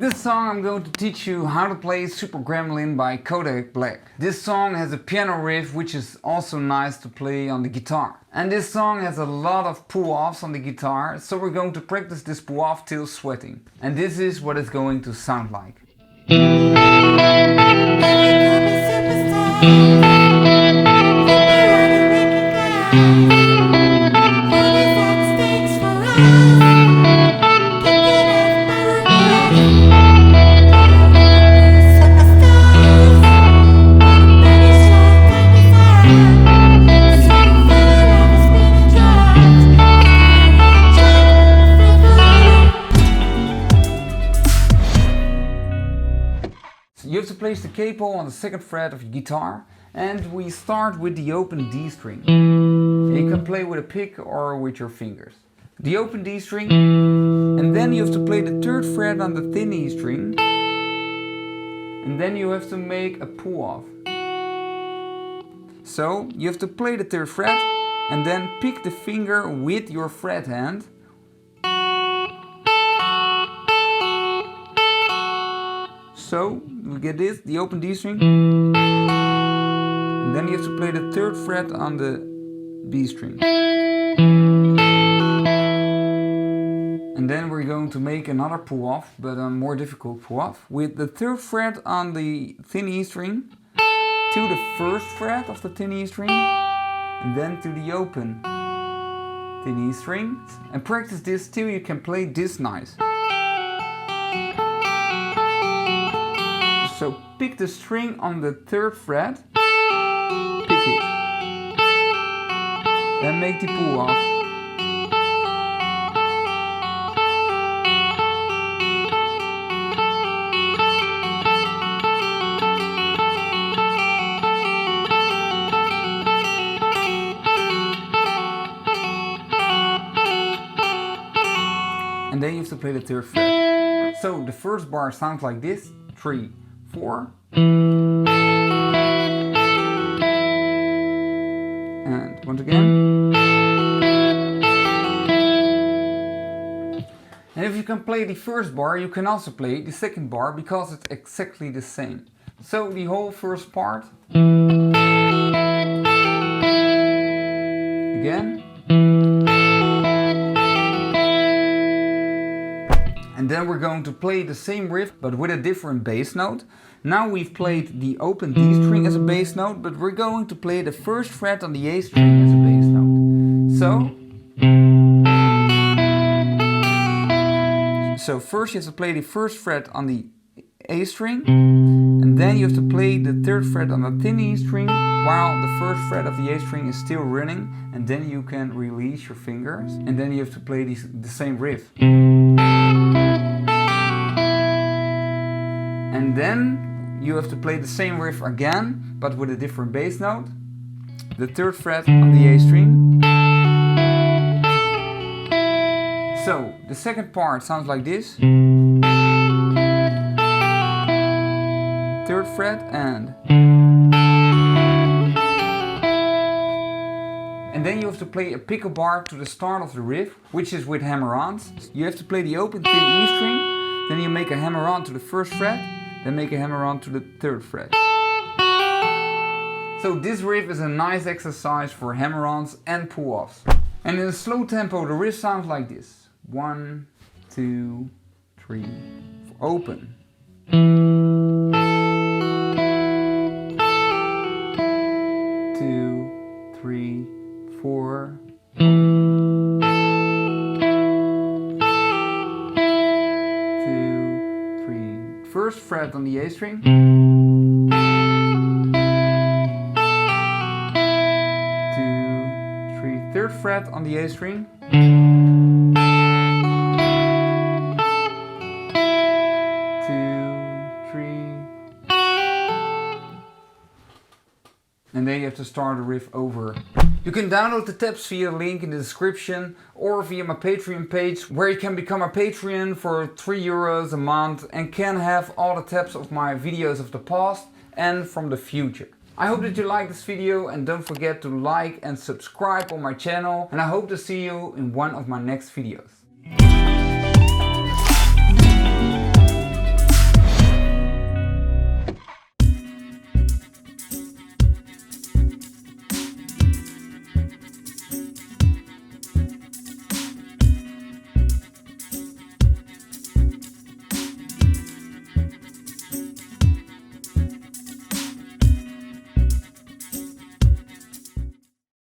This song I'm going to teach you how to play Super Gremlin by Kodak Black. This song has a piano riff which is also nice to play on the guitar. And this song has a lot of pull-offs on the guitar, so we're going to practice this pull-off till sweating. And this is what it's going to sound like. You have to place the capo on the second fret of your guitar, and we start with the open D string. You can play with a pick or with your fingers. The open D string, and then you have to play the third fret on the thin E string, and then you have to make a pull-off. So you have to play the third fret and then pick the finger with your fret hand. So we get this, the open D string, and then you have to play the third fret on the B string. And then we're going to make another pull-off, but a more difficult pull-off, with the third fret on the thin E string to the first fret of the thin E string, and then to the open thin E string. And practice this till you can play this nice. So pick the string on the third fret, pick it, then make the pull off. And then you have to play the third fret. So the first bar sounds like this, 3, 4, and once again. And if you can play the first bar, you can also play the second bar because it's exactly the same. So the whole first part again. And then we're going to play the same riff but with a different bass note. Now we've played the open D string as a bass note, but we're going to play the first fret on the A string as a bass note. So first you have to play the first fret on the A string, and then you have to play the third fret on the thin E string while the first fret of the A string is still running, and then you can release your fingers, and then you have to play the same riff. And then you have to play the same riff again, but with a different bass note. The third fret on the A string. So the second part sounds like this. Third fret and then you have to play a pick bar to the start of the riff, which is with hammer-ons. You have to play the open thin E string, then you make a hammer-on to the first fret, then make a hammer-on to the third fret. So this riff is a nice exercise for hammer-ons and pull-offs. And in a slow tempo the riff sounds like this. 1, 2, 3, 4. Open. 2, 3, 4. First fret on the A string, 2, 3, third fret on the A string, 2, 3, and then you have to start the riff over. You can download the tabs via the link in the description or via my Patreon page, where you can become a Patreon for €3 a month and can have all the tabs of my videos of the past and from the future. I hope that you like this video, and don't forget to like and subscribe on my channel, and I hope to see you in one of my next videos.